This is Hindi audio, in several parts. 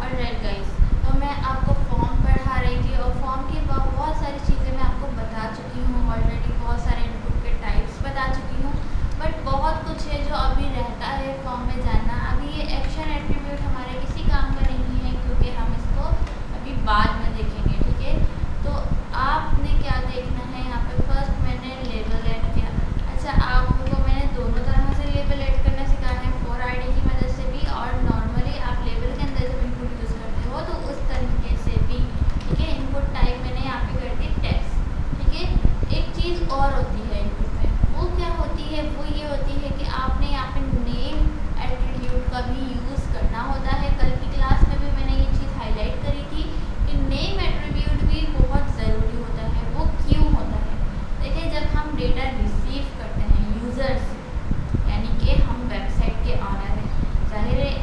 ऑलराइट गाइस, तो मैं आपको फॉर्म पढ़ा रही थी और फॉर्म की बहुत सारी चीज़ें मैं आपको बता चुकी हूँ ऑलरेडी, बहुत सारे इनपुट के टाइप्स बता चुकी हूँ, बट बहुत कुछ है जो अभी रहता है फॉर्म में जानना। अभी ये एक्शन एट्रीब्यूट हमारे किसी काम का नहीं है क्योंकि हम इसको अभी बाद में देखेंगे, ठीक है। तो आपने क्या देखना है यहाँ पे, फर्स्ट मैंने लेबल ऐड किया। अच्छा, आपको मैंने दोनों तरह से लेबल ऐड करना सिखाया है, फॉर आईडी की मदद से भी और नॉर्मली आप लेबल के अंदर जब इनपुट यूज़ करते हो तो उस तरीके से भी, ठीक है। इनपुट टाइप मैंने यहाँ पे कर दी टेक्स्ट, ठीक है। एक चीज़ और होती है इनपुट में, वो क्या होती है, वो ये होती है कि आपने यहाँ पे नेम एट्रीब्यूट का भी यूज़ करना होता है। कल की क्लास में भी मैंने ये चीज़ हाईलाइट करी थी कि नेम एट्रीब्यूट भी बहुत ज़रूरी होता है। वो क्यों होता है, देखिए जब हम डेटा रिसीव करते हैं यूज़र से, यानी कि हम वेबसाइट के ऑनर हैं, जाहिर है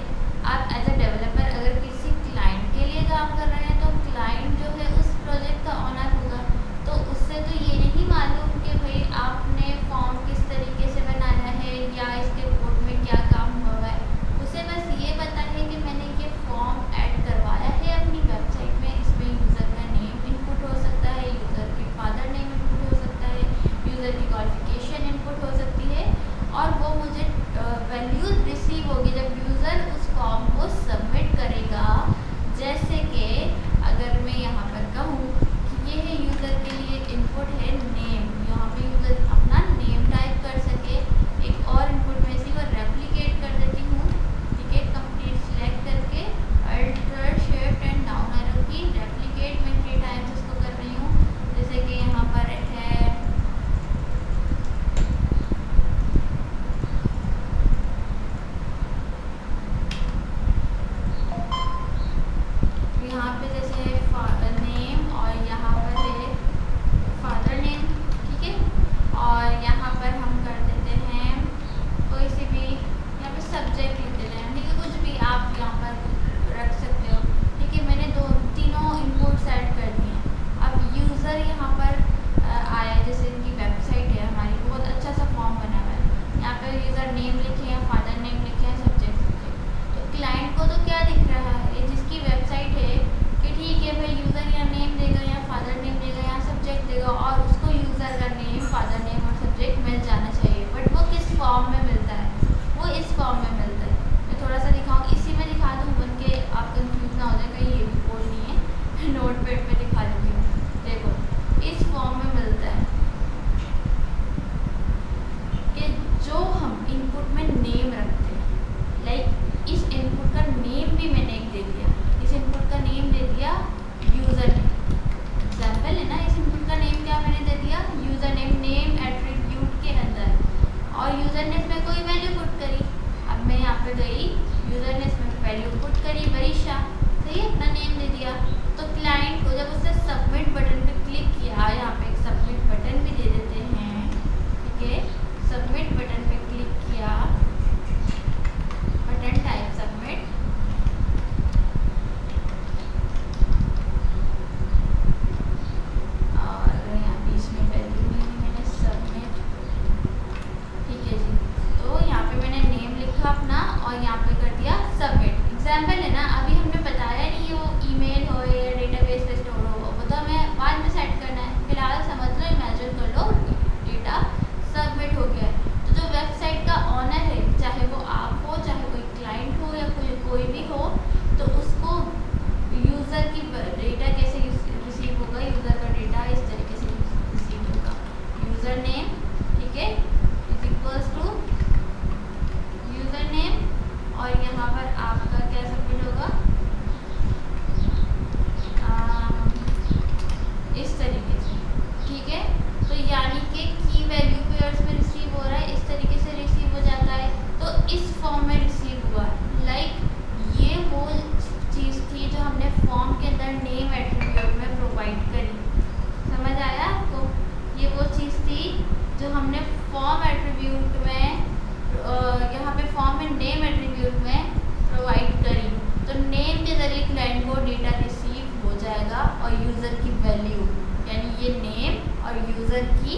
आप एज अ डेवलपर अगर किसी क्लाइंट के लिए काम कर रहे हैं तो क्लाइंट जो है उस प्रोजेक्ट का ऑनर होगा। तो उससे तो ये नहीं मालूम कि भाई आपने फॉर्म किस तरीके से बनाया है या इसके कोड में क्या काम हुआ है। उसे बस ये पता है कि मैंने ये फॉर्म ऐड करवाया है अपनी वेबसाइट में, इसमें यूज़र का नेम इनपुट हो सकता है, यूज़र के फादर नेम इनपुट हो सकता है, यूज़र की क्वालिफिकेशन इनपुट हो सकती है, और वो मुझे वैल्यूज रिसीव होगी जब यूज़र उस फॉर्म को सबमिट करेगा। जैसे कि अगर मैं यहाँ पर कहूँ कि ये है यूज़र के लिए इनपुट है नेम, यहाँ पे यूज़र अपना नेम टाइप कर सके। एक और इनपुट में से वो रेप्लिकेट कर देती हूँ, ठीक है। कंप्लीट सिलेक्ट करके alter shift and down arrow की रेप्लिकेट में 3 टाइम्स इसको कर रही हूँ। जैसे कि यहाँ पर है यहाँ पे जैसे है फादर नेम और यहाँ पर है फादर नेम, ठीक है। और यहाँ पर हम कर देते हैं कोई सी भी, यहाँ पे सब्जेक्ट लिख देते हैं, ठीक है। कुछ भी आप यहाँ पर रख सकते हो, ठीक है। मैंने तीनों इनपुट्स ऐड कर दिए। अब यूज़र यहाँ पर आया, जैसे इनकी वेबसाइट है हमारी, बहुत अच्छा सा फॉर्म बना हुआ है। यहाँ पे यूज़र नेम लिखे हैं, फादर नेम लिखे हैं, सब्जेक्ट लिखे हैं। तो क्लाइंट को तो क्या दिख रहा है, जिसकी वेबसाइट है, कि ठीक है भाई यूज़र या नेम देगा या फादर नेम देगा या सब्जेक्ट देगा और उसको यूज़र का नेम, फादर नेम और सब्जेक्ट मिल जाना चाहिए। बट वो किस फॉर्म में मिलता है, वो इस फॉर्म में मिलता है। मैं थोड़ा सा दिखाऊँ, इसी में दिखा दूँ बन के आप कंफ्यूज ना हो जाए, कहीं ये भी कोड नहीं है। नोट पैड पर दिखा देती हूँ, देखो इस फॉर्म में मिलता है कि जो हम इनपुट में नेम रखते हैं, लाइक इस इनपुट का नेम भी मैंने एक दे दिया, इस इनपुट का नेम दे दिया यूज़र नेम। एग्जाम्पल है ना, इस इनपुट का नेम क्या मैंने दे दिया, यूज़र नेम, नेम एट्रीब्यूट के अंदर, और यूज़र ने इसमें कोई वैल्यू पुट करी। अब मैं यहाँ पे गई, यूज़र ने इसमें वैल्यू पुट करी वरीशा, सही है, अपना नेम दे दिया। तो क्लाइंट को जब उसने सबमिट बटन पे क्लिक किया, यहाँ पे एक सबमिट बटन भी दे देते हैं, ठीक है। सबमिट बटन पे क्लिक किया, बटन टाइप सबमिट, और यहाँ बीच में वैल्यू नहीं मैंने सबमिट, ठीक है जी। तो यहाँ पे मैंने नेम लिखा अपना और यहाँ पे कर दिया सबमिट। एग्जाम्पल है ना, अभी हमने बताया नहीं वो ईमेल हो या डेटाबेस पे स्टोर हो, वो तो हमें बाद में सेट करना है। फिलहाल समझ लो, इमेजिन कर लो, डेटा सबमिट हो गया है। तो जो वेबसाइट का ऑनर है, चाहे वो आप हो, चाहे कोई क्लाइंट हो या कोई भी हो, तो उसको यूज़र की डेटा कैसे रिसीव होगा, यूज़र का डेटा इस तरीके से रिसीव होगा। यूज़र नेम, ठीक है, is equals to user name, और यहाँ पर आपका क्या सबमिट होगा, इस तरीके से, ठीक है। तो यानी कि की वैल्यू पेयर्स में रिसीव हो रहा है, इस तरीके से रिसीव हो जाता है। तो इस फॉर्म में रिसीव हुआ है, लाइक ये वो चीज़ थी जो हमने फॉर्म के अंदर नेम एट्रीब्यूट में प्रोवाइड करी। समझ आया आपको, ये वो चीज़ थी जो हमने फॉर्म एट्रीब्यूट में यहाँ पे फॉर्म में यूज़र की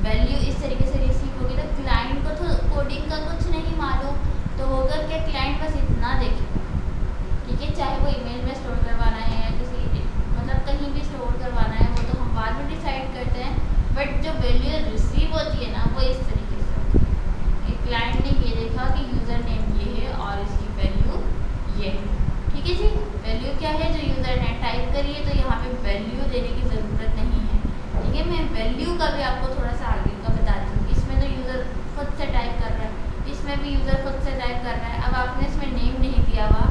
वैल्यू इस तरीके से रिसीव होगी। तो क्लाइंट को तो कोडिंग का कुछ नहीं मालूम, तो होगा क्या, क्लाइंट बस इतना देखेगा, ठीक है। चाहे वो ईमेल में स्टोर करवाना है या किसी मतलब कहीं भी स्टोर करवाना है, वो तो हम बाद में डिसाइड करते हैं, बट जो वैल्यू रिसीव होती है ना वो इस तरीके से होती है। क्लाइंट ने ये देखा कि यूज़र नेम ये है और इसकी वैल्यू ये है, ठीक है जी। वैल्यू क्या है, जो यूज़र ने टाइप करी है, तो यहाँ पे वैल्यू देने की ज़रूरत नहीं है, ठीक है। मैं वैल्यू का भी आपको थोड़ा सा आगे का बताती हूँ। इसमें तो यूज़र खुद से टाइप कर रहा है, इसमें भी यूज़र खुद से टाइप कर रहा है। अब आपने इसमें नेम नहीं दिया हुआ,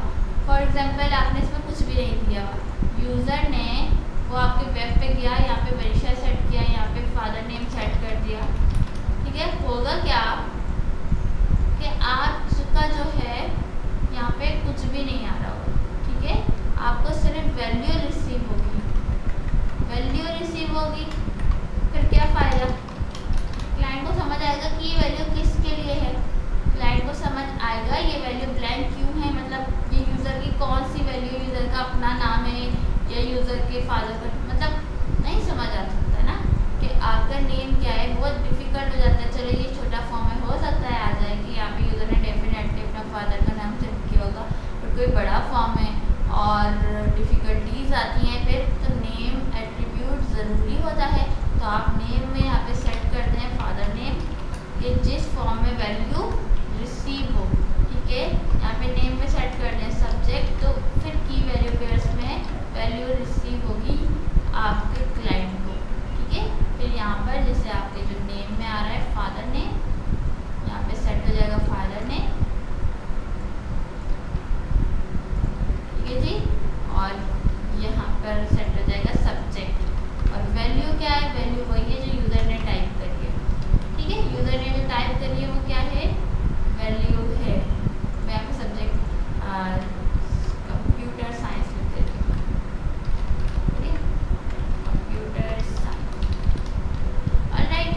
फॉर एग्जांपल आपने इसमें कुछ भी नहीं दिया हुआ, यूज़र ने वो आपके वेब पे गया, यहाँ पे वेरिफाई सेट किया, यहाँ पे फादर नेम सेट कर दिया, ठीक है। होगा क्या कि आपका जो है यहाँ पे कुछ भी नहीं आ रहा होगा, ठीक है। आपको सिर्फ वैल्यू रिसीव होगी, वैल्यू रिसीव होगी, फिर क्या फ़ायदा, क्लाइंट को समझ आएगा कि ये वैल्यू किसके लिए है, क्लाइंट को समझ आएगा ये वैल्यू ब्लैंक क्यों है, मतलब ये यूज़र की कौन सी वैल्यू, यूज़र का अपना नाम है या यूज़र के फादर का, मतलब नहीं समझ आ सकता है ना कि आपका नेम क्या है। बहुत डिफ़िकल्ट हो जाता है। चलो ये छोटा फॉर्म है, हो सकता है आ जाए कि यहाँ पे यूज़र ने डेफिनेटली अपना फादर का नाम सेट किया होगा, बट कोई बड़ा फॉर्म है और डिफ़िकल्टीज आती हैं फिर, तो नेम एट्रीब्यूट ज़रूरी होता है। तो आप नेम में यहाँ पे सेट करते हैं फादर नेम, कि जिस फॉर्म में वैल्यू रिसीव हो, ठीक है। यहाँ पे नेम में सेट कर दें सब्जेक्ट, तो फिर की वैल्यू पेयर्स में वैल्यू रिसीव होगी आपके क्लाइंट को, ठीक है। फिर यहाँ पर जैसे आपके जो नेम में आ रहा है फादर नेम, यहाँ पे सेट हो जाएगा फादर नेम, ठीक है जी। और यहाँ पर सेट हो जाएगा सब्जेक्ट, और वैल्यू क्या है, वैल्यू वही है जो यूज़र ने टाइप करी है, ठीक है। यूज़र ने जो टाइप करी है वो क्या है, वैल्यू है। मैं यहाँ पे सब्जेक्ट कंप्यूटर साइंस लिख देती हूँ, ठीक है, कंप्यूटर साइंस। ऑलराइट,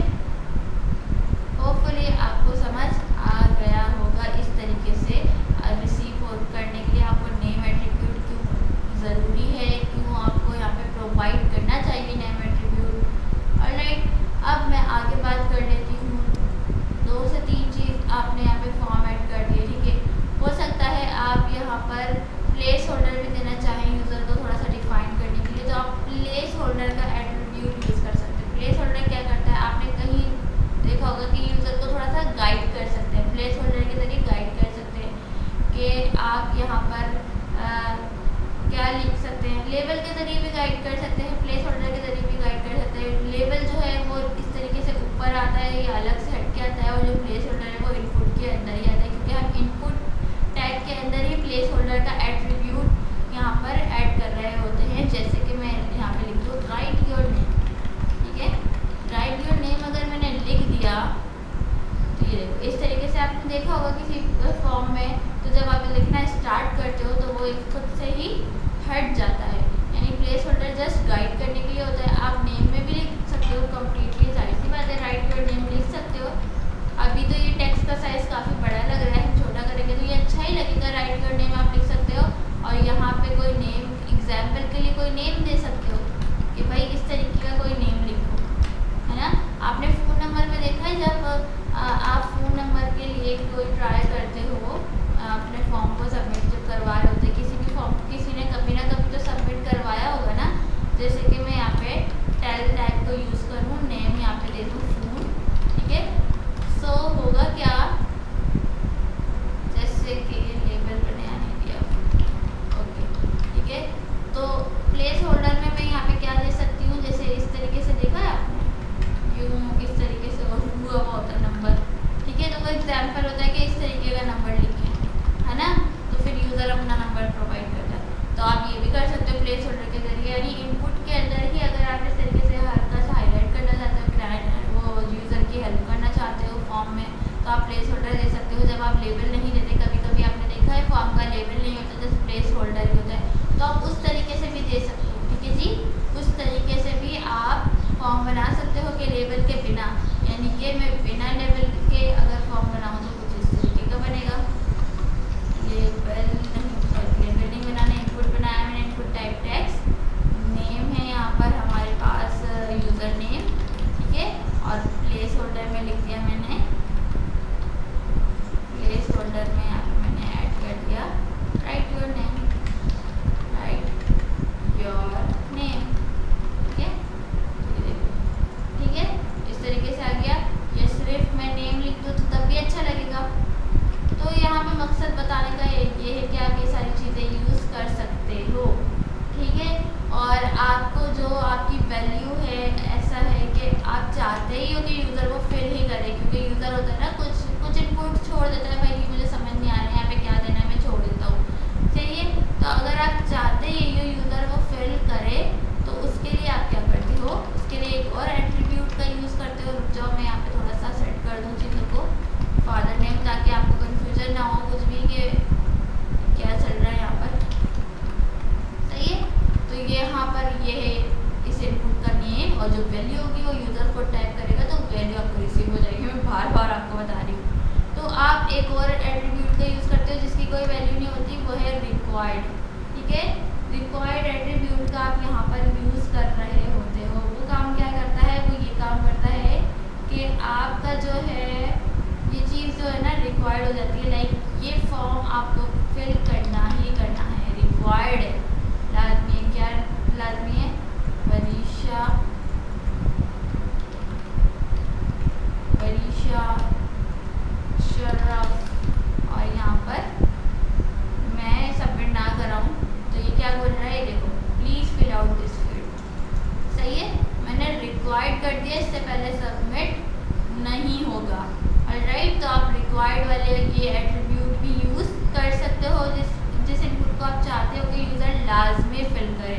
होपफुली आपको समझ आ गया होगा इस तरीके से रिसीव करने के लिए आपको नेम एट्रीब्यूट क्यों ज़रूरी है, क्यों आपको यहाँ पे प्रोवाइड करना चाहिए नेम एट्रीब्यूट। ऑलराइट, अब मैं आगे बात कर लेती हूँ। 2 से 3 चीज़ आपने यहाँ पे फॉर्म ऐड कर दिए, ठीक है। हो सकता है आप यहाँ पर प्लेस होल्डर भी देना चाहें यूज़र को थोड़ा सा डिफाइन करने के लिए, तो आप प्लेस होल्डर का एट्रीब्यूट यूज़ कर सकते हैं। प्लेस होल्डर क्या करता है, आपने कहीं देखा होगा कि यूज़र को थोड़ा सा गाइड कर सकते हैं, प्लेस होल्डर के जरिए गाइड कर सकते हैं कि आप यहाँ पर क्या लिख सकते हैं। लेबल के ज़रिए भी गाइड कर सकते हैं, प्लेस होल्डर के ज़रिए भी गाइड कर सकते हैं। लेबल जो है वो इस तरीके से ऊपर आता है या अलग से हट के आता है, और जो प्लेस होल्डर है वो इनपुट के अंदर ही आता है, क्योंकि हम इनपुट टैग के अंदर ही प्लेस होल्डर का एट्रीब्यूट यहाँ पर ऐड कर रहे होते हैं। जैसे कि मैं यहाँ पे लिख दूँ राइट योर नेम, ठीक है। राइट योर नेम अगर मैंने लिख दिया तो ये देखो इस तरीके से आपने देखा होगा किसी फॉर्म में, तो जब आप लिखना स्टार्ट करते हो तो वो खुद से ही हट जाता है, यानी प्लेस होल्डर जस्ट गाइड करने के लिए होता है। आप नेम में भी लिख सकते हो कम्प्लीटली, जाहिर सी बात है राइट योर नेम लिख सकते हो। अभी तो ये टेक्स्ट का साइज़ काफ़ी बड़ा लग रहा है, छोटा करेंगे तो ये अच्छा ही लगेगा। राइट योर नेम आप लिख सकते हो, और यहाँ पे कोई नेम एग्जाम्पल के लिए कोई नेम दे सकते हो कि भाई इस तरीके का कोई नेम लिखो, है ना। आपने फ़ोन नंबर में देखा है, जब आप फ़ोन नंबर के लिए कोई ट्राई करते हो अपने फॉर्म को सबमिट जब करवा रहे होते, किसी भी फॉर्म, किसी ने कभी ना कभी तो और आपको जो आपकी वैल्यू है ऐसा है कि आप चाहते ही हो कि यूज़र वो फिल ही करे, क्योंकि यूज़र होता है ना कुछ इनपुट छोड़ देता है, भाई मुझे समझ नहीं आ रहा है यहाँ पे क्या देना है, मैं छोड़ देता हूँ। चाहिए तो अगर आप चाहते ही हो यूज़र वो फिल करे तो उसके लिए आप क्या करते हो, उसके लिए एक और एट्रीब्यूट का यूज़ करते हो। रुक जाओ मैं यहाँ पे थोड़ा सा सेट कर दूँ चीज़ों को, फादर नेम, ताकि आपको कन्फ्यूजन ना हो कुछ भी कि क्या चल रहा है यहाँ पर। सही है, तो ये यहाँ पर ये है, इसे इनपुट करनी है और जो वैल्यू होगी वो यूज़र को टाइप करेगा तो वैल्यू आपको रिसीव हो जाएगी। मैं बार बार आपको बता रही हूँ। तो आप एक और एट्रीब्यूट का यूज़ करते हो जिसकी कोई वैल्यू नहीं होती, वो है रिक्वायर्ड। ठीक है, रिक्वायर्ड एट्रीब्यूट का आप यहाँ पर यूज़ कर रहे होते हो। वो काम क्या करता है, वो ये काम करता है कि आपका जो है ये चीज़ जो है ना रिक्वायर्ड हो जाती है। लाइक ये फॉर्म आपको फिल करना ही करना है, रिक्वायर्ड है, लाजमी है। क्या लाजमी है, वरीशा शरफ, और यहाँ पर मैं सबमिट ना कराऊँ तो ये क्या बोल रहा है, देखो please fill out this field. सही है, मैंने रिक्वायर्ड कर दिया, इससे पहले सबमिट नहीं होगा। ऑलराइट, तो आप रिक्वायर्ड वाले ये एट्रीब्यूट भी यूज़ कर सकते हो जिस इनपुट को आप चाहते हो कि यूज़र लाजमी फिल करे।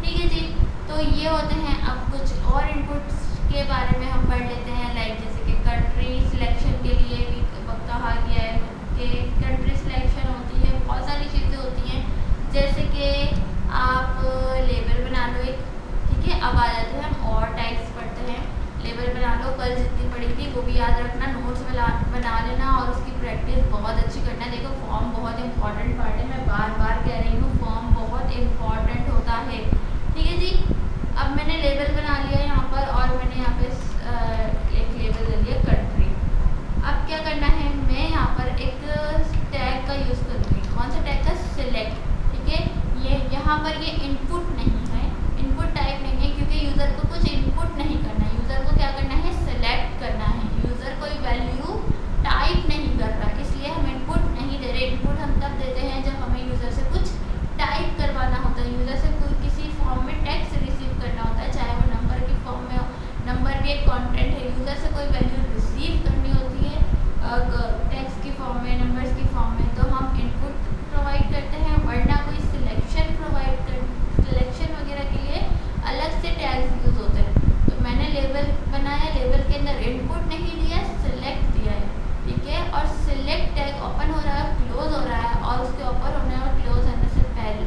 ठीक है जी, तो ये होते हैं। अब कुछ और इनपुट्स के बारे में हम पढ़ लेते हैं। लाइक जैसे कि कंट्री सिलेक्शन के लिए भी कहा गया है कि कंट्री सिलेक्शन होती है, बहुत सारी चीज़ें होती हैं, जैसे कि आप लेबल बना लो एक। ठीक है, अब आ जाते हैं हम और टाइप्स पढ़ते हैं। लेबल बना लो, कल जितनी पढ़ी थी वो भी याद रखना, नोट्स बना लेना और उसकी प्रैक्टिस बहुत अच्छी करना। देखो फॉर्म बहुत इंपॉर्टेंट पार्ट है, मैं बार बार कह रही हूँ, फॉर्म बहुत इम्पॉर्टेंट होता है। ठीक है जी, अब मैंने लेबल बना लिया यहाँ पर और मैंने यहाँ पे एक लेबल दे दिया कंट्री। अब क्या करना है, मैं यहाँ पर एक टैग का यूज़ करूँगी। कौन सा टैग का, सिलेक्ट। ठीक है, ये यहाँ पर ये इनपुट नहीं है, इनपुट टाइप नहीं है, क्योंकि यूज़र को कुछ इनपुट नहीं करना है, यूज़र को क्या करना है, सिलेक्ट करना है। यूज़र कोई वैल्यू टाइप नहीं कर रहा, इसलिए हम इनपुट नहीं दे रहे। इनपुट हम तब देते हैं जब हमें यूज़र से कुछ टाइप करवाना होता है, यूज़र से कोई किसी फॉर्म में टेक्स्ट रिसीव करना होता है, चाहे वो नंबर के फॉर्म में हो। नंबर भी एक कंटेंट है, यूज़र से कोई वैल्यू रिसीव करनी होती है टेक्स्ट की फॉर्म में, नंबर्स की फॉर्म में, तो हम इनपुट प्रोवाइड करते हैं। वरना कोई सिलेक्शन सिलेक्शन वगैरह के लिए अलग से टैग्स यूज़ होते हैं। तो मैंने लेबल बनाया, लेबल के अंदर इनपुट नहीं दिया, सिलेक्ट दिया है। ठीक है, और सिलेक्ट टैग ओपन हो रहा है, क्लोज हो रहा है, और उसके ओपन होने और क्लोज होने से पहले,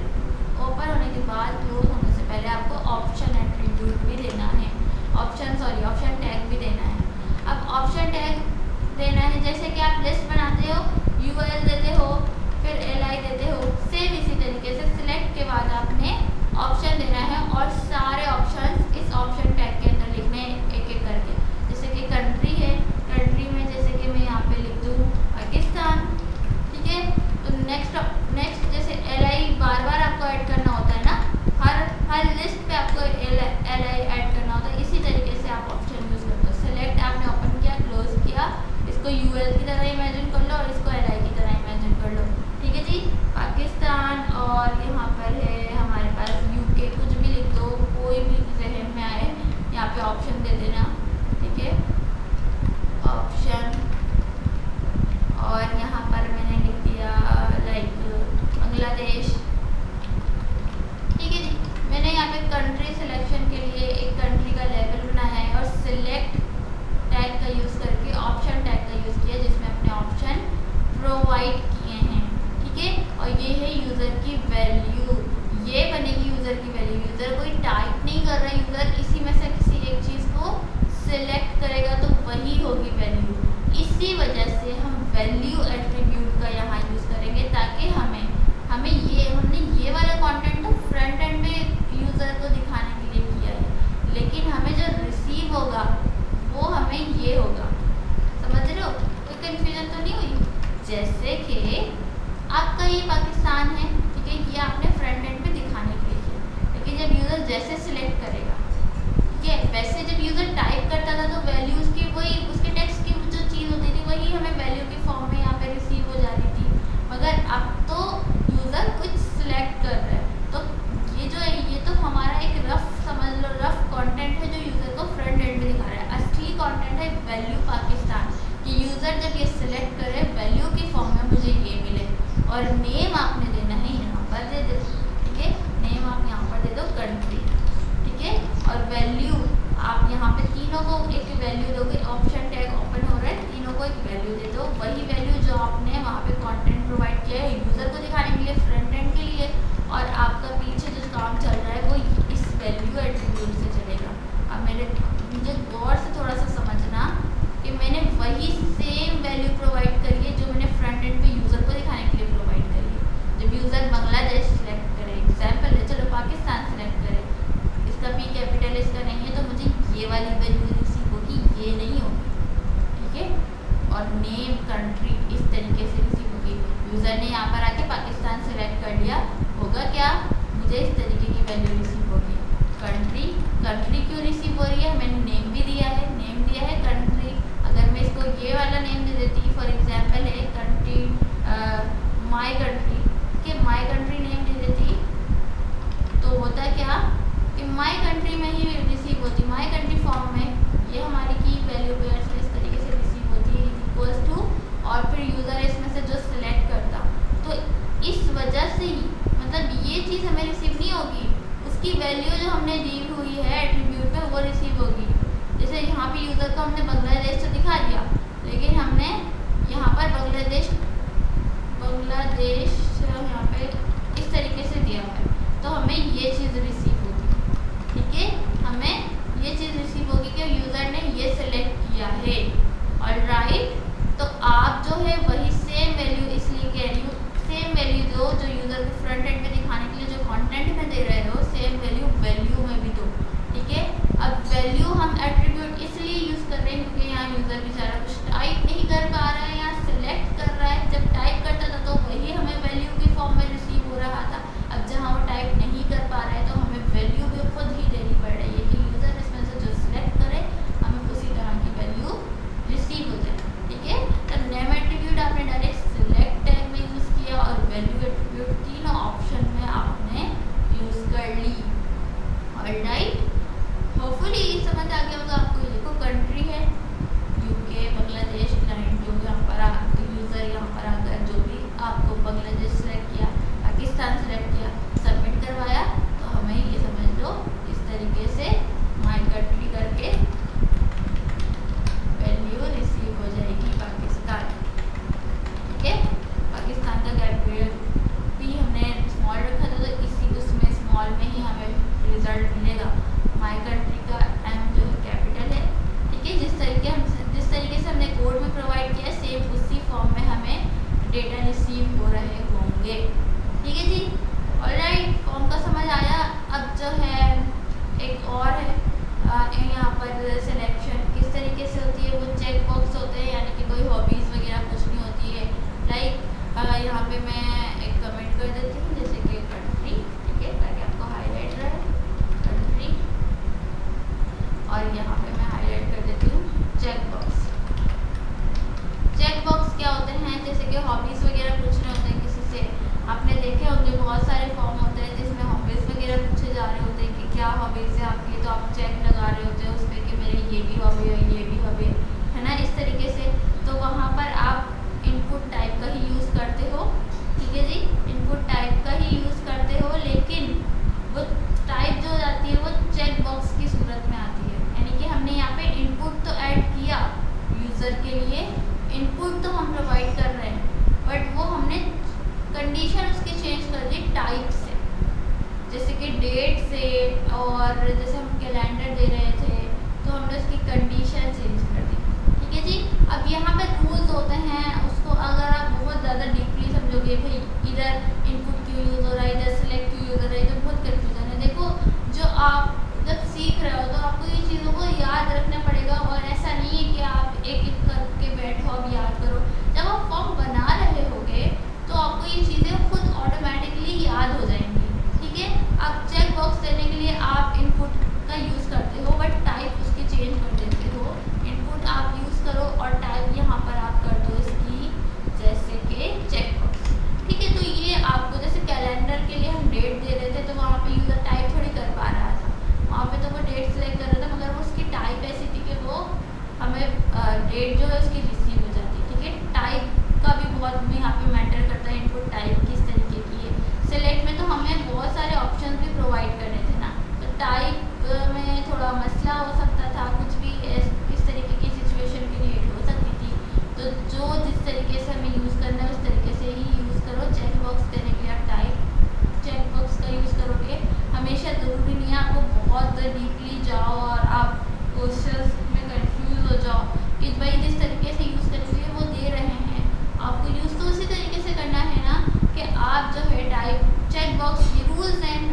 ओपन होने के बाद क्लोज होने से पहले आपको ऑप्शन एट्रीब्यूट भी देना है, ऑप्शन टैग भी देना है। अब ऑप्शन टैग देना है, जैसे कि आप लिस्ट बनाते हो, URL देते हो, फिर li देते हो, सेम इसी तरीके से सिलेक्ट के बाद आपने ऑप्शन देना है और सारे ऑप्शंस इस ऑप्शन टैग के अंदर लिखने हैं एक एक करके। जैसे कि कंट्री है, कंट्री में जैसे कि मैं यहाँ पे लिख दूँ पाकिस्तान। ठीक है, तो नेक्स्ट जैसे li बार बार आपको ऐड करना होता है ना, हर लिस्ट पे आपको li ऐड करना होता है, इसी तरीके से आप ऑप्शन यूज़ करते हो। सेलेक्ट आपने ओपन किया, क्लोज किया, इसको URL की तरह इमेजिन कर लो और इसको li की तरह इमेजिन कर लो। ठीक है जी, पाकिस्तान, और यहाँ पर है हमारे पास UK, कुछ भी लिख दो, कोई भी जहन में आए, यहाँ पे ऑप्शन दे देना। ठीक है, ऑप्शन, और यहाँ पर मैंने लिख दिया लाइक बांग्लादेश। ठीक है जी, मैंने यहाँ पे कंट्री सिलेक्शन के लिए एक कंट्री का लेबल बनाया है और सिलेक्ट टैग का यूज़ करके ऑप्शन टैग का यूज़ किया, जिसमें अपने ऑप्शन प्रोवाइड किए हैं। ठीक है, और ये है यूज़र की वैल्यू, ये बनेगी यूज़र की वैल्यू। यूज़र कोई टाइप नहीं कर रहा, यूज़र इसी में से किसी एक चीज़ को सिलेक्ट करेगा तो वही होगी वैल्यू। इसी वजह से हम वैल्यू एट्रीब्यूट का यहाँ यूज़ करेंगे, ताकि हमने ये वाला कंटेंट तो फ्रंट एंड में यूज़र को दिखाने के लिए किया है, लेकिन हमें जो रिसीव होगा वो हमें ये होगा। समझ रहे हो, कोई कन्फ्यूजन तो नहीं हुई? जैसे कि आपका ये पाकिस्तान है, ठीक है, ये आपने फ्रंट एंड पे दिखाने के लिए किया, लेकिन जब यूज़र जैसे सिलेक्ट करेगा, ठीक है, वैसे जब यूज़र टाइप करता था तो वैल्यू उसकी वही, उसके टेक्स्ट की जो चीज़ होती थी वही हमें वैल्यू की फॉर्म में यहाँ पे रिसीव हो जाती थी। मगर अब तो यूज़र कुछ सिलेक्ट कर रहा है, तो ये जो है ये तो हमारा और नेम आपने देना है यहाँ पर दे दो, ठीक है। नेम आप यहाँ पर दे दो कंट्री, ठीक है। और वैल्यू आप यहाँ पे तीनों को एक वैल्यू दोगे, ऑप्शन टैग ओपन हो रहा है, तीनों को एक वैल्यू दे दो, वही वैल्यू जो आपने वहाँ पे कंटेंट प्रोवाइड किया है यूज़र को दिखाने के लिए, फ्रंट एंड के लिए, और आपका पीछे जो काम चल रहा है वो इस वैल्यू एट्रीब्यूट से चलेगा। अब मुझे गौर से थोड़ा सा समझना कि मैंने वही सेम वैल्यू प्रोवाइड करी है जो मैंने फ्रंट एंड पे यूज़र को दिखाने के लिए प्रोवाइड करी है। जब यूज़र बांग्लादेश सेलेक्ट करे, एग्जाम्पल है, चलो पाकिस्तान सेलेक्ट करे, इसका पी कैपिटल इसका नहीं है, तो मुझे ये वाली वैल्यू रिसीव होगी, ये नहीं होगी, ठीक है। और नेम कंट्री इस तरीके से रिसीव होगी। यूज़र ने यहाँ पर आके पाकिस्तान सेलेक्ट कर लिया, होगा क्या, मुझे इस तरीके की वैल्यू रिसीव होगी। कंट्री, कंट्री क्यों रिसीव हो रही है, मैंने नेम भी दिया है, नेम दिया है कंट्री। अगर मैं इसको ये वाला नेम दे देती, फॉर एग्जांपल है कंट्री माय कंट्री, के माय कंट्री नेम दे देती, तो होता क्या कि माय कंट्री में ही रिसीव होती, माय कंट्री फॉर्म में ये हमारी की वैल्यू पेयर से इस तरीके से रिसीव होती है, इक्वल्स टू, और फिर यूज़र इसमें से जो सिलेक्ट करता, तो इस वजह से ही मतलब ये चीज़ हमें रिसीव नहीं होगी, उसकी वैल्यू जो हमने दी हुई है एट्रीब्यूट में वो रिसीव होगी। जैसे यहाँ पे यूज़र को हमने बांग्लादेश तो दिखा दिया, लेकिन हमने यहाँ पर बांग्लादेश यहाँ पे इस तरीके से दिया है, तो हमें ये चीज़ रिसीव होगी, ठीक है। हमें ये चीज़ रिसीव होगी कि यूज़र ने ये सिलेक्ट किया है, ऑलराइट। तो आप जो है वही सेम वैल्यू इसलिए कह रही हूँ, सेम वैल्यू दो जो यूज़र को फ्रंट एंड में दिखाने के लिए जो कंटेंट में दे रहे हो, सेम वैल्यू में भी दो, ठीक है। अब वैल्यू हम एट्रीब्यूट इसलिए यूज़ कर रहे हैं क्योंकि यहाँ यूज़र बेचारा कुछ टाइप नहीं कर पा रहा है, यहाँ सिलेक्ट कर रहा है, जब टाइप करता था तो वही हमें वैल्यू की फॉर्म में रिसीव हो रहा था, अब जहाँ वो टाइप नहीं कर पा रहा है तो हमें वैल्यू भी खुद ही देनी पड़ रही है कि यूज़र इसमें से जो सिलेक्ट करे हमें उसी तरह की वैल्यू रिसीव हो जाए, ठीक है। तो नेम एट्रीब्यूट आपने डायरेक्ट सिलेक्ट टैग में यूज़ किया और वैल्यू एट्रीब्यूट तीनों ऑप्शन में आपने यूज़ कर ली, ऑलराइट। होपफुली समझ आ गया होगा आपको। ये को कंट्री है यूके, बांग्लादेश, क्लाइंट जो यहाँ पर यूज़र यहाँ पर आकर जो भी आपको बांग्लादेश सेलेक्ट किया, पाकिस्तान सेलेक्ट किया, सबमिट करवाया, तो हमें ये समझ लो इस तरीके से माय कंट्री करके वैल्यू रिसीव हो जाएगी पाकिस्तान, ठीक है। पाकिस्तान का कैपिटल भी हमने स्मॉल रखा था, तो इसी उसमें स्मॉल में ही हमें रिजल्ट मिलेगा। माय कंट्री का एम जो है कैपिटल है, ठीक है। जिस तरीके से हमने कोड में प्रोवाइड किया सेम उसी फॉर्म में हमें डेटा रिसीव हो रहे होंगे, ठीक है जी, ऑलराइट। फॉर्म का समझ आया। अब जो है एक और है यहाँ पर सिलेक्शन किस तरीके से होती है, वो चेक बॉक्स होते हैं, यानी कि कोई हॉबीज़ वगैरह कुछ नहीं होती है। लाइक यहाँ पे मैं एक कमेंट कर देती हूँ, जैसे कि कंट्री, ठीक है, ताकि आपको हाईलाइट रहे कंट्री, और यहाँ पे मैं हाईलाइट कर देती हूँ चेक बॉक्स। चेक बॉक्स क्या होते हैं, जैसे कि हॉबीज़ वगैरह पूछने होते हैं किसी से, आपने देखे होंगे बहुत सारे फॉर्म होते हैं जिसमें हॉबीज़ वगैरह पूछे जा रहे होते हैं कि क्या हॉबीज़ है आपकी, तो आप चेक लगा रहे होते हैं उस पर कि मेरे ये भी हॉबी है, ये भी हॉबी है ना, इस तरीके से। तो वहाँ पर आप इनपुट टाइप का ही यूज़ करते हो, ठीक है जी, इनपुट टाइप का ही यूज़ करते हो, लेकिन वो टाइप जो जाती है वो चेक बॉक्स की सूरत में आती है, यानी कि हमने यहाँ पे इनपुट तो ऐड किया यूज़र के लिए, इनपुट तो हम प्रोवाइड कर रहे हैं, बट वो हमने कंडीशन उसकी चेंज कर दी टाइप से, जैसे कि डेट से, और जैसे हम कैलेंडर दे रहे थे तो हमने उसकी कंडीशन चेंज कर दी, ठीक है जी। अब यहाँ पे रूल्स होते हैं, उसको अगर आप बहुत ज़्यादा डीपली समझोगे, भाई इधर इनपुट क्यों यूज़ हो रहा है, इधर सेलेक्ट क्यों यूज़ हो रहा है, तो बहुत कन्फ्यूजन है। देखो, जो आप जब सीख रहे हो तो आपको ये चीज़ों को याद रखना पड़ेगा, और ऐसा नहीं है कि आप एक एक करके बैठो अब याद करो। जब आप फॉर्म बना रहे होगे तो आपको ये चीज़ें खुद ऑटोमेटिकली याद हो जाएंगी, ठीक है। अब चेक बॉक्स देने के लिए आप इनपुट का यूज़ करते हो, बट टाइप उसकी चेंज कर देते हो। इनपुट आप यूज़ करो और टाइप यहाँ पर आप कर दो इसकी, जैसे कि चेक बॉक्स, ठीक है। तो ये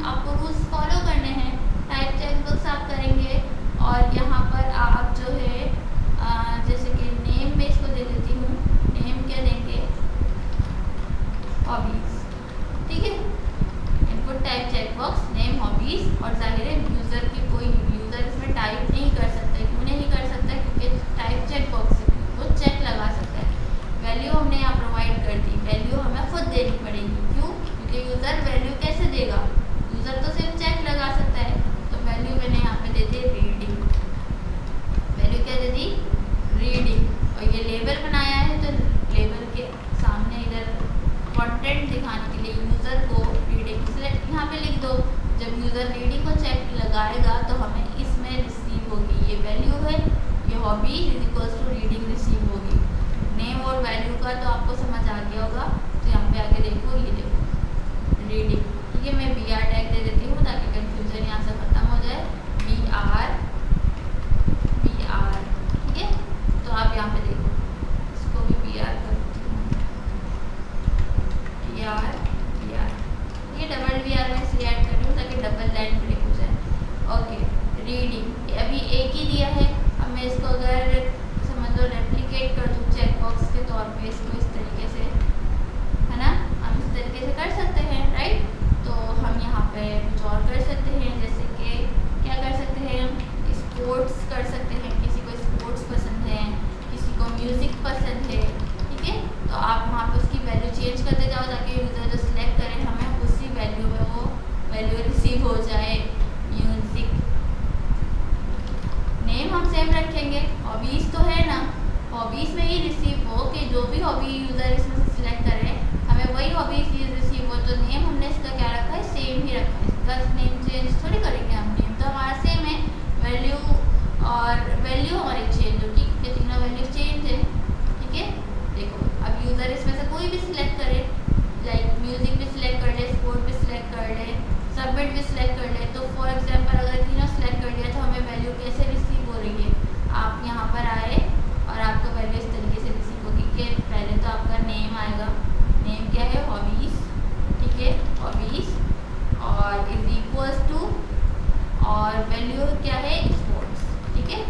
आपको रूल्स फॉलो करने हैं। टाइप चेकबॉक्स आप करेंगे और यहाँ पर आप जो है जैसे कि नेम में इसको दे देती हूँ, नेम क्या देंगे, हॉबीज, ठीक है। Input type checkbox name hobbies, और जाहिर है यूज़र की कोई यूज़र इसमें टाइप नहीं कर सकता। क्यों नहीं कर सकता? क्योंकि टाइप चेकबॉक्स वो चेक लगा सकता है। वैल्यू हमने यहाँ प्रोवाइड कर दी, वैल्यू हमें खुद देनी पड़ेगी। क्यों? क्योंकि यूज़र वैल्यू कैसे देगा? यूज़र तो सिर्फ चेक लगा सकता है। तो वैल्यू मैंने यहाँ पे दे दी रीडिंग, वैल्यू क्या दे दी? रीडिंग। और ये लेबल बनाया है तो लेबल के सामने इधर कंटेंट दिखाने के लिए यूज़र को रीडिंग सिलेक्ट यहाँ पे लिख दो। जब यूज़र रीडिंग को चेक लगाएगा तो हमें इसमें रिसीव होगी ये वैल्यू है, ये hobby is equals to reading receive होगी। नेम और वैल्यू का तो आपको समझ आ गया होगा। तो यहाँ पे आगे देखो, ये देखो रीडिंग, ठीक है। मैं बी आर टैग दे देती हूँ ताकि कंफ्यूजन यहाँ से खत्म हो जाए। बी आर, ठीक है। तो आप यहाँ पे देखो, इसको भी बी आर करती हूँ, बी आर, ये डबल बी आर में इसलिए ऐड कर रही हूँ ताकि डबल लाइन ब्रेक हो जाए। ओके, रीडिंग अभी एक ही दिया है। अब मैं इसको अगर समझ लो रेप्लिकेट कर दूँ चेकबॉक्स के तौर पे, इसको इस तरीके से, है ना, हम इस तरीके से कर सकते हैं, राइट। तो हम यहाँ पे कुछ और कर सकते हैं, जैसे कि क्या कर सकते हैं, हम स्पोर्ट्स कर सकते हैं। किसी को स्पोर्ट्स पसंद है, किसी को म्यूज़िक पसंद है, ठीक है। तो आप वहाँ पे उसकी वैल्यू चेंज करते जाओ ताकि यूज़र जो सिलेक्ट करें हमें उसी वैल्यू में वो वैल्यू रिसीव हो जाए। म्यूज़िक, नेम हम सेम रखेंगे, हॉबीज़ तो है ना, हॉबीज़ में ही रिसीव हो कि जो भी हॉबी यूज़र इसमें से सिलेक्ट करें हमें वही हॉबीज़ रिसीव हो। तो नेम हमने इसका क्या रखा है, सेम ही रखा है, इसका नेम चेंज थोड़ी करेंगे हम, नेम तो हमारा सेम है। वैल्यू हमारी चेंज होगी क्योंकि तीनों वैल्यू चेंज है, ठीक है। देखो अब यूज़र इसमें से कोई भी सिलेक्ट करे, लाइक म्यूज़िक भी सिलेक्ट कर ले, स्पोर्ट भी सिलेक्ट कर ले, सबमिट भी सिलेक्ट कर ले। तो फॉर एग्जांपल अगर तीनों सिलेक्ट कर लिया तो हमें वैल्यू कैसे रिसीव हो रही है? आप यहाँ पर आए और आपको वैल्यू इस तरीके से रिसीव होगी कि पहले तो आपका नेम आएगा, नेम क्या है, हॉबीज़, ठीक है, हॉबीज़, और इज इक्वल्स टू, और वैल्यू क्या है, स्पोर्ट्स, ठीक है।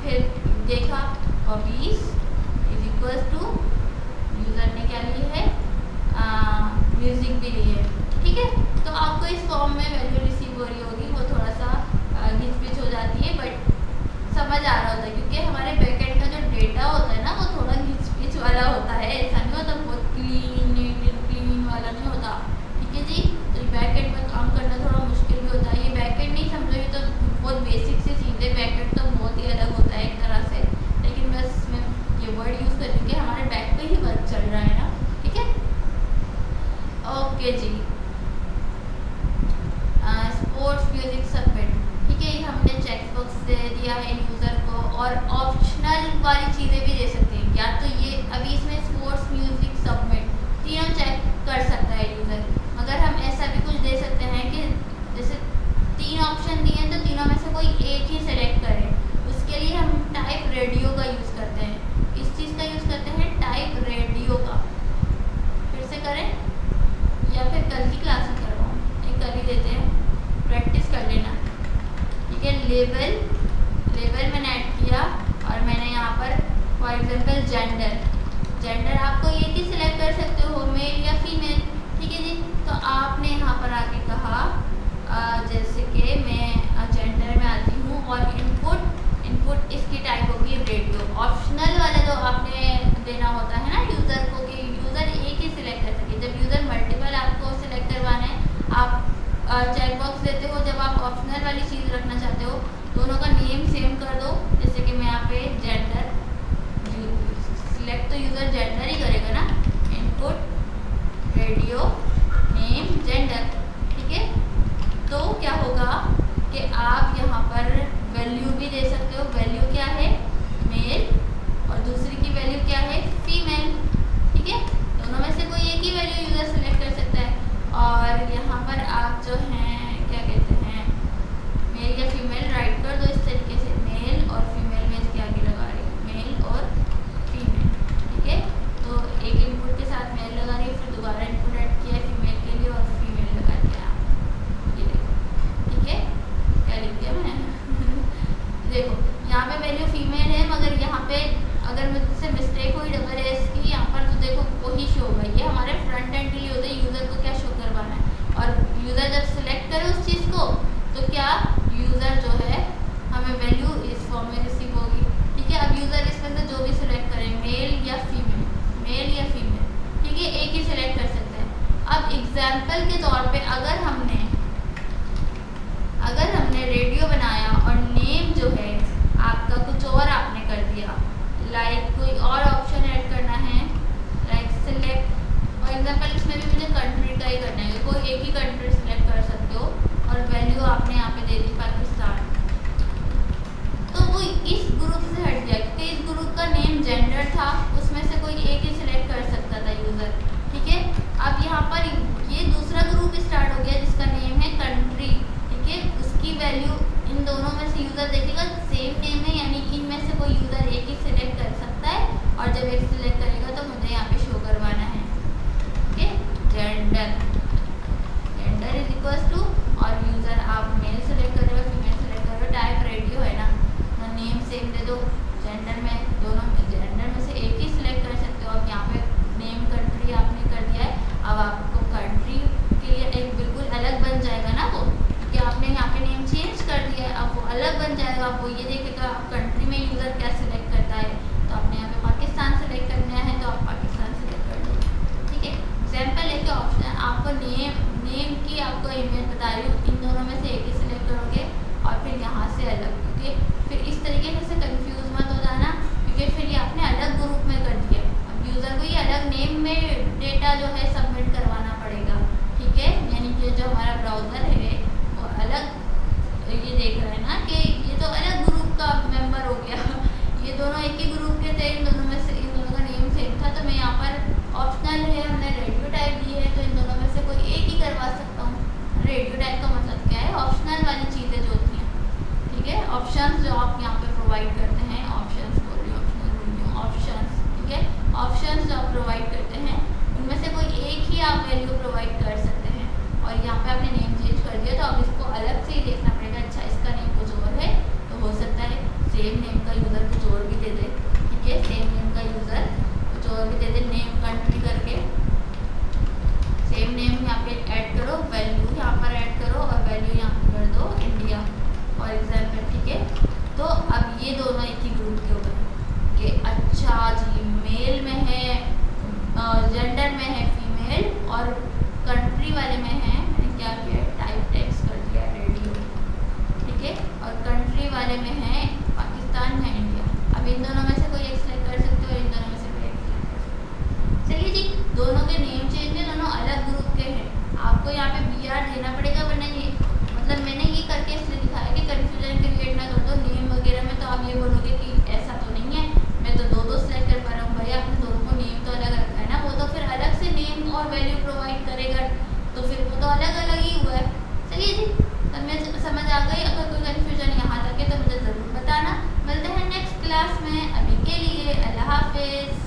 फिर देखा hobbies is equals to, user ने क्या ली है, म्यूज़िक भी ली है, ठीक है। तो आपको इस फॉर्म में वैल्यू रिसीव हो रही होगी, वो थोड़ा सा घिच पिच हो जाती है बट समझ आ रहा होता है क्योंकि हमारे बैकएंड का जो डेटा होता है ना वो थोड़ा घिच पिच वाला होता है, ऐसा नहीं होता बहुत क्लीन नीट एंड क्लीन वाला नहीं होता, ठीक है जी। तो बैकएंड में काम करना थोड़ा मुश्किल भी होता है। ये बैकएंड नहीं समझोगे तो बहुत बेसिक सी चीज़ें, बैकएंड तो बहुत ही अलग होता है एक तरह से, लेकिन बस मैं ये वर्ड यूज़ कर रही हूँ कि हमारे बैक पे ही वर्क चल रहा है ना, ठीक है। ओके जी, स्पोर्ट्स, म्यूजिक, सबमिट, ठीक है। हमने चेकबॉक्स दे दिया है यूज़र को, और ऑप्शनल वाली चीज़ें भी दे सकते हैं। या तो ये अभी इसमें स्पोर्ट्स, म्यूजिक, सबमिट तीनों चेक कर सकता है यूज़र, मगर हम ऐसा भी कुछ दे सकते हैं कि जैसे तीन ऑप्शन दिए हैं तो तीनों में से कोई एक ही सेलेक्ट करें। उसके लिए हम टाइप रेडियो का यूज़ करते हैं, इस चीज़ का यूज़ करते हैं, टाइप रेडियो का। फिर से करें या फिर कल की क्लास में करवाऊँ, एक कर ही देते हैं, प्रैक्टिस कर लेना, ठीक है। लेबल मैंने ऐड किया और मैंने यहाँ पर फॉर एग्जांपल जेंडर आपको एक ही सिलेक्ट कर सकते हो, मेल या फीमेल, ठीक है जी। तो आपने यहाँ पर आके कहा जैसे कि मैं जेंडर में आती हूँ, और इनपुट इसकी टाइप होगी रेडियो। ऑप्शनल वाला जो आपने देना होता है ना यूज़र को कि यूज़र एक ही सिलेक्ट कर सके। जब यूज़र मल्टीपल आपको सिलेक्ट करवाना है, आप चेकबॉक्स देते हो, जब आप ऑप्शनल वाली चीज़ रखना चाहते हो दोनों का नेम सेम कर दो। जैसे कि मैं यहाँ पे जेंडर सिलेक्ट, तो यूज़र जेंडर ही करेगा ना, इनपुट रेडियो नेम जेंडर, ठीक है। तो क्या होगा कि आप यहाँ पर वैल्यू भी दे सकते हो, वैल्यू क्या है, मेल, और दूसरी की वैल्यू क्या है, फीमेल, ठीक है। दोनों में से कोई एक ही वैल्यू यूज़र सेलेक्ट कर सकता है। और यहाँ पर आप जो हैं क्या कहते हैं, मेल या फीमेल राइट कर दो इस तरीके से, मेल और फीमेल में इसके आगे लगा रही हूँ, मेल और फीमेल, ठीक है। तो एक इनपुट के साथ मेल लगा रही है, फिर दोबारा इनपुट ऐड किया है फीमेल के लिए और फीमेल लगा दिया, ये एग्जाम्पल के तौर पे अगर हमने रेडियो बनाया और नेम जो है आपका कुछ और आपने कर दिया, लाइक कोई और ऑप्शन ऐड करना है, लाइक सिलेक्ट, फॉर एग्जाम्पल इसमें भी मुझे कंट्री का ही करना है, कोई एक ही कंट्री सिलेक्ट कर सकते हो और वैल्यू आपने यहाँ पे दे दी पाकिस्तान। तो वो इस ग्रुप से हट गया क्योंकि इस ग्रुप का नेम जेंडर था, उसमें से कोई एक ही सिलेक्ट कर सकता था यूज़र, ठीक है। अब यहाँ पर ये दूसरा ग्रुप स्टार्ट हो गया जिसका नेम है कंट्री, ठीक है। उसकी वैल्यू इन दोनों में से यूज़र देखेगा सेम नेम है, यानी इनमें से कोई यूज़र एक ही सिलेक्ट कर सकता है और जब एक सिलेक्ट करेगा तो मुझे यहाँ पे शो करवाना है, ठीक है। जेंडर इज इक्वल्स टू, और यूज़र आप मेल सेलेक्ट कर रहे हो फीमेल सेलेक्ट कर रहे हो, टाइप रेडियो है ना, नेम सेम दे दो, जेंडर में दोनों जेंडर में से एक ही सिलेक्ट कर सकते हो। अब यहाँ पे नेम कंट्री आपने कर दिया है, अब आपको कंट्री के लिए एक बिल्कुल अलग बन जाएगा ना वो, कि आपने यहाँ पे नेम चेंज कर दिया है, अब वो अलग बन जाएगा। आपको ये देखेगा आप कंट्री में यूज़र क्या सिलेक्ट करता है, तो आपने यहाँ पे पाकिस्तान सेलेक्ट करना है तो आप पाकिस्तान सेलेक्ट कर दो, ठीक है। एग्जाम्पल है कि ऑप्शन आपको नेम की आपको इमेज बता रही हूँ, इन दोनों में से एक ही सिलेक्ट करोगे और फिर यहाँ से अलग, क्योंकि फिर इस तरीके से कंफ्यूज मत हो जाना, क्योंकि फिर ये आपने अलग ग्रुप में कर दिया। अब यूज़र को ये अलग नेम में डेटा जो है सबमिट करवाना पड़ेगा, ठीक है। यानी कि जो हमारा ब्राउज़र है वो अलग ये देख रहा है ना कि ये तो अलग ग्रुप का मेंबर हो गया ये दोनों एक ही ग्रुप के थे, इन दोनों में से इन दोनों का नेम सेम था, तो मैं यहाँ पर ऑप्शनल है, हमने रेडियो टाइप दी है तो इन दोनों में से कोई एक ही करवा सकता हूँ। रेडियो टाइप का मतलब क्या है, ऑप्शनल वाली चीज़ें जो होती हैं, ठीक है। ऑप्शंस जो आप यहाँ पे प्रोवाइड करते हैं, ऑप्शंस बोल रही हूँ, ऑप्शनल बोल रही हूँ, ऑप्शंस, ठीक है। ऑप्शंस जो आप प्रोवाइड करते हैं उनमें से कोई एक ही आप वैल्यू प्रोवाइड कर सकते हैं, और यहाँ पे आपने नेम चेंज कर दिया तो अब इसको अलग से ही देखना पड़ेगा, अच्छा इसका नेम कुछ और है तो हो सकता है सेम नेम का यूज़र कुछ और भी दे दे, ठीक है। सेम नेम का यूज़र कुछ और भी दे दे, नेम कंट्री करके सेम नेम यहाँ पे ऐड करो, वैल्यू यहाँ पर ऐड करो और वैल्यू यहाँ पे कर दो इंडिया फॉर एग्जाम्पल, ठीक है। तो अब ये दोनों एक ही ग्रुप के हो गए कि अच्छा जी मेल में है, जेंडर में है फीमेल, और कंट्री वाले में है, मैंने क्या किया टाइप टेक्स्ट कर दिया रेडियो, ठीक है, और कंट्री वाले में है पाकिस्तान है इंडिया। अब इन दोनों में से कोई एक सिलेक्ट कर सकते हो, इन दोनों में से कोई एक सिलेक्ट कर सकते हो। चलिए जी, दोनों के नेम चेंज है, दोनों अलग ग्रुप के हैं, आपको यहाँ पे BR देना पड़ेगा, वरना ये मतलब मैंने ये करके इसलिए दिखाया कि कन्फ्यूजन क्रिएट ना कर दो। नेम वगैरह में तो आप ये बोलोगे कि ऐसा तो नहीं है, मैं तो दो सिलेक्ट कर पा रहा हूँ, भैया आपने दोनों को नेम तो अलग रखा है ना, वो तो फिर अलग से नेम और वैल्यू प्रोवाइड करेगा, तो फिर वो तो अलग अलग ही हुआ है। चलिए जी, समझ आ गई। अगर कोई कन्फ्यूजन यहाँ तक है तो मुझे ज़रूर बताना। मिलते हैं नेक्स्ट क्लास में, अभी के लिए अल्लाह हाफिज़।